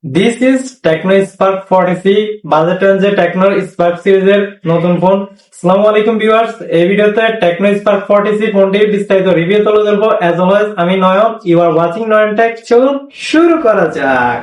This is Tecno Spark 40C budget রেঞ্জে Tecno Spark সিরিজের নতুন ফোন। আসসালামু আলাইকুম ভিউয়ার্স, এই ভিডিওতে টেকনো স্পার্ক 40C ফোনটির বিস্তারিত রিভিউ তুলে ধরবো। অ্যাজ অলওয়েজ আমি Nayan, you are watching Nayan tech. চলুন শুরু করা যাক।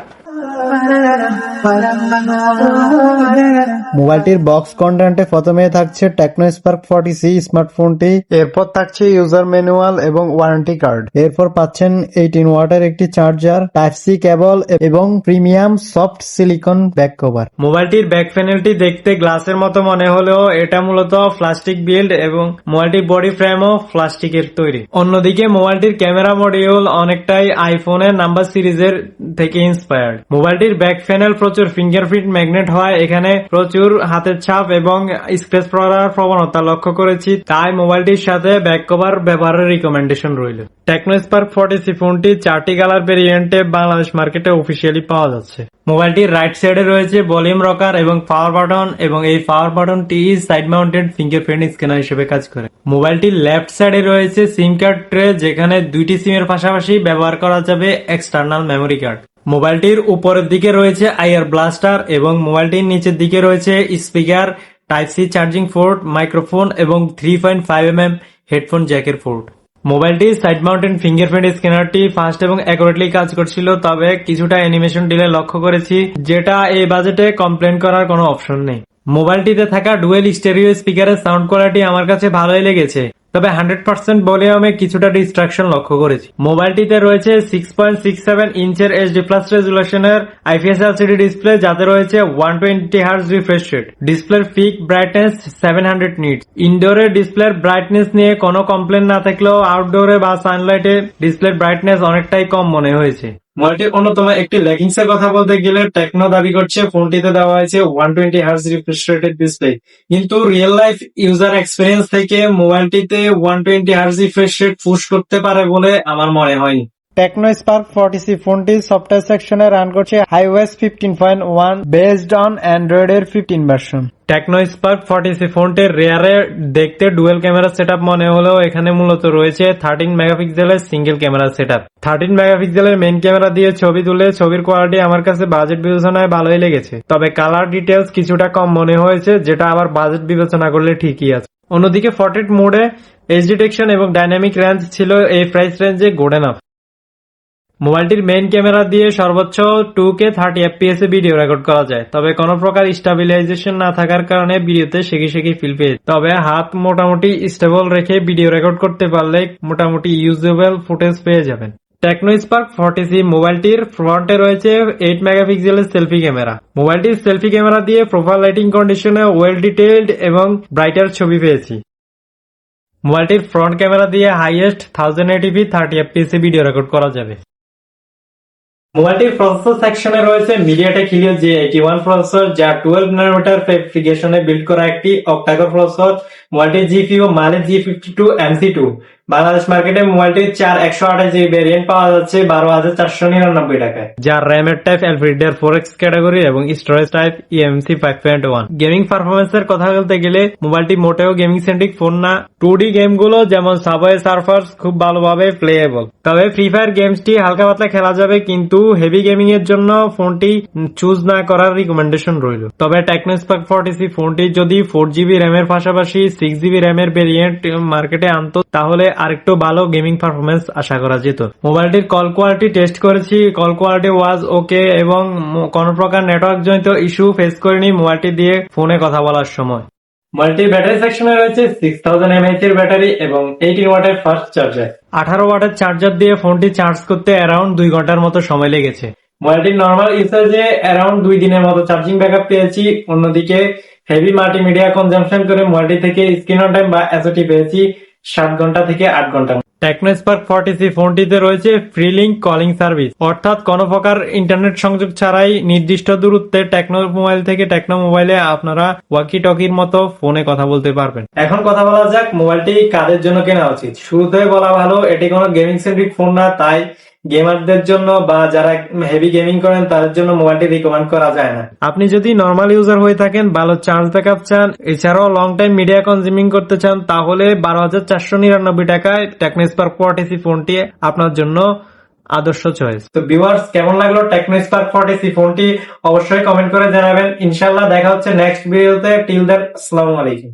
মোবাইলটির বক্স কন্টেন্টে প্রথমে থাকছে টেকনো স্পার্ক 40C স্মার্টফোনটি, এরপর থাকছে ইউজার ম্যানুয়াল এবং ওয়ারেন্টি কার্ড, এরপর পাচ্ছেন 18 ওয়াটের একটি চার্জার, টাইপ সি কেবল এবং premium soft silicone back cover. মোবাইলটির ব্যাক প্যানেলটি দেখতে গ্লাসের মতো মনে হলেও এটা মূলত প্লাস্টিক বিল্ড এবং মোবাইলটির বডি ফ্রেমও প্লাস্টিকের তৈরি। অন্যদিকে মোবাইলটির ক্যামেরা মডিউল অনেকটাই আইফোনের নাম্বার সিরিজের থেকে ইন্সপায়ার্ড। মোবাইলটির ব্যাক প্যানেল প্রচুর ফিঙ্গারপ্রিন্ট ম্যাগনেট হয়, এখানে প্রচুর হাতের ছাপ এবং স্ক্র্যাচ পড়ার প্রবণতা লক্ষ্য করেছি, তাই মোবাইলটির সাথে ব্যাক কভার ব্যবহারের রিকমেন্ডেশন রইল। টেকনো স্পার্ক 40C ফোনটি 4টি কালার ভেরিয়েন্টে বাংলাদেশ মার্কেটে অফিসিয়ালি পাওয়া যাচ্ছে। মোবাইলটির রাইট সাইডে রয়েছে ভলিউম রকার এবং পাওয়ার বাটন, এবং এই পাওয়ার বাটনটি সাইড মাউন্টেড ফিঙ্গারপ্রিন্ট স্ক্যানার হিসেবে কাজ করে। মোবাইলটির লেফট সাইডে রয়েছে সিম কার্ড ট্রে, যেখানে দুইটি সিমের পাশাপাশি ব্যবহার করা যাবে এক্সটার্নাল মেমোরি কার্ড। মোবাইলটির উপরের দিকে রয়েছে আইআর ব্লাস্টার এবং মোবাইলটির নিচের দিকে রয়েছে speaker, type C charging port, microphone এবং 3.5mm হেডফোন জ্যাকের পোর্ট। মোবাইলটির সাইড মাউন্টেড ফিঙ্গারপ্রিন্ট স্ক্যানারটি ফাস্ট এবং অ্যাকুরেটলি কাজ করছিল, তবে কিছুটা অ্যানিমেশন ডিলে লক্ষ্য করেছি, যেটা এই বাজেটে কমপ্লেন করার কোনো অপশন নেই। মোবাইলটিতে থাকা ডুয়েল স্টেরিও স্পিকারের সাউন্ড কোয়ালিটি আমার কাছে ভালোই লেগেছে, তবে 100% ভলিউমে কিছুটা ডিস্ট্রাকশন লক্ষ্য করেছি। মোবাইলটিতে রয়েছে 6.67 ইঞ্চের এইচডি প্লাস রেজুলেশনের আইপিএস এলসিডি ডিসপ্লে, যাতে রয়েছে 120 হার্জ রিফ্রেশ রেট। ডিসপ্লের পিক ব্রাইটনেস 700 নিটস। ইনডোরে ডিসপ্লের ব্রাইটনেস নিয়ে কোনো কমপ্লেন না থাকলেও আউটডোরে বা সানলাইটে ডিসপ্লের ব্রাইটনেস অনেকটাই কম মনে হয়েছে। মোবাইলটির অন্যতম একটি ল্যাকিংস এর কথা বলতে গেলে টেকনো দাবি করছে ফোনটিতে দেওয়া হয়েছে 120 হার্জ রিফ্রেশ রেটের ডিসপ্লে, কিন্তু রিয়েল লাইফ ইউজার এক্সপিরিয়েন্স থেকে মোবাইলটিতে 120 হার্জ রিফ্রেশ রেট পুশ করতে পারে বলে আমার মনে হয়নি। টেকনো স্পার্ক 40C ফোনটি সফটওয়্যার সেকশনে রান করছে iOS 15.1 বেসড অন অ্যান্ড্রয়েড এর 15 ভার্সন। টেকনো স্পার্ক 40C ফোনটির রেয়ারে দেখতে ডুয়েল ক্যামেরা সেটআপ মনে হলেও এখানে মূলত রয়েছে 13 মেগাপিক্সেলের সিঙ্গেল ক্যামেরা সেটআপ। 13 মেগাপিক্সেলের মেইন ক্যামেরা দিয়ে ছবি তুলে ছবির কোয়ালিটি আমার কাছে বাজেট বিবেচনায় ভালোই লেগেছে, তবে কালার ডিটেলস কিছুটা কম মনে হয়েছে, যেটা আবার বাজেট বিবেচনা করলে ঠিকই আছে। অন্যদিকে পোর্ট্রেট মোডে এইচডি ডিটেকশন এবং ডাইনামিক রেঞ্জ ছিল এই প্রাইস রেঞ্জে গুড এনাফ। মোবাইলটির মেইন ক্যামেরা দিয়ে সর্বোচ্চ 2K 30fps এ ভিডিও রেকর্ড করা যায়, তবে কোনো প্রকার স্টেবিলাইজেশন না থাকার কারণে ভিডিওতে শেখি ফিল পেয়ে, তবে হাত মোটামুটি স্টেবল রেখে ভিডিও রেকর্ড করতে পারলে মোটামুটি ইউজেবল ফুটেজ পেয়ে যাবেন। টেকনো স্পার্ক 40C মোবাইলটির ফ্রন্টে রয়েছে 8 মেগাপিক্সেলের সেলফি ক্যামেরা। মোবাইলটির সেলফি ক্যামেরা দিয়ে প্রোফাইল লাইটিং কন্ডিশনে ওয়েল ডিটেইলড এবং ব্রাইটার ছবি পেয়েছি। মোবাইলটির ফ্রন্ট ক্যামেরা দিয়ে হাইয়েস্ট 1080p 30fps এ ভিডিও রেকর্ড করা যাবে। মোবাইলটির প্রসেসর সেকশনে রয়েছে মিডিয়াটেক হিলিও G81 প্রসেসর, যা 12 ন্যানোমিটার ফেব্রিকেশনে বিল্ড করা একটি অক্টাকোর প্রসেসর। মোবাইলটির GPU Mali G52 MC2। Bangladesh মার্কেটে মোবাইলটির 128GB ভেরিয়েন্ট পাওয়া যাচ্ছে 12,499 টাকায়, যার র্যামের টাইপ এলপিডিআর 4X ক্যাটাগরি এবং স্টোরেজ টাইপ eMMC 5.1। গেমিং পারফরমেন্সের কথা বলতে গেলে মোবাইলটি মোটেও গেমিং সেন্ট্রিক ফোন না। 2D গেমগুলো যেমন সাবওয়ে সার্ফার্স খুব ভালোভাবে প্লেয়েবল, তবে ফ্রি ফায়ার গেমসটি হালকা পাতলা খেলা যাবে, কিন্তু হেভি গেমিং এর জন্য ফোনটি চুজ না করার রিকমেন্ডেশন রইল। তবে টেকনো স্পার্ক 40C ফোনটি যদি 4GB র্যামের পাশাপাশি 6GB র্যামের ভেরিয়েন্ট মার্কেটে আনতো, তাহলে আরেকটু ভালো গেমিং পারফরমেন্স আশা করা যেত। মোবাইলটির কল কোয়ালিটি টেস্ট করেছি, কল কোয়ালিটি ওয়াজ ওকে এবং কোনো প্রকার নেটওয়ার্ক জনিত ইস্যু ফেস করিনি মোবাইলটি দিয়ে ফোনে কথা বলার সময়। মোবাইলটির ব্যাটারি সেকশনে রয়েছে 6000 mAh এর ব্যাটারি এবং 18 ওয়াটের ফাস্ট চার্জার। 18 ওয়াটের চার্জার দিয়ে ফোনটি চার্জ করতে অ্যারাউন্ড 2 ঘন্টার মতো সময় লেগেছে। মোবাইলটির নর্মাল ইউসেজে অ্যারাউন্ড 2 দিনের মতো চার্জিং ব্যাকআপ পেয়েছি। অন্যদিকে হেভি মাল্টিমিডিয়া কনজাম্পশন করে মোবাইলটি থেকে স্ক্রিন অন টাইম বা এসওটি পেয়েছি 7 ঘন্টা থেকে 8 ঘন্টা। টেকনো স্পার্ক 40C ফোনটিতে রয়েছে ফ্রি লিঙ্ক কলিং সার্ভিস, অর্থাৎ কোনো প্রকার ইন্টারনেট সংযোগ ছাড়াই নির্দিষ্ট দূরত্বে টেকনো মোবাইল থেকে টেকনো মোবাইলে আপনারা ওয়াকি টকির মতো ফোনে কথা বলতে পারবেন। এখন কথা বলা যাক মোবাইলটি কাদের জন্য কেনা উচিত। শুরুতে বলা ভালো, এটি কোনো গেমিং সেন্ট্রিক ফোন না, তাই গেমারদের জন্য বা যারা হেভি গেমিং করেন তাদের জন্য মোবাইলটি রিকমেন্ড করা যায় না। আপনি যদি নর্মাল ইউজার হয়ে থাকেন, ভালো চার্জ ব্যাকআপ চান, এছাড়াও লং টাইম মিডিয়া কনজিউমিং করতে চান, তাহলে 12,499 টাকায় টেকনো স্পার্ক 40C ফোনটি আপনার জন্য আদর্শ চয়েস। তো ভিউয়ার্স, কেমন লাগলো টেকনো স্পার্ক 40C ফোনটি অবশ্যই কমেন্ট করে জানাবেন। ইনশাআল্লাহ দেখা হচ্ছে নেক্সট ভিডিওতে। টিল দেন আসসালামু আলাইকুম।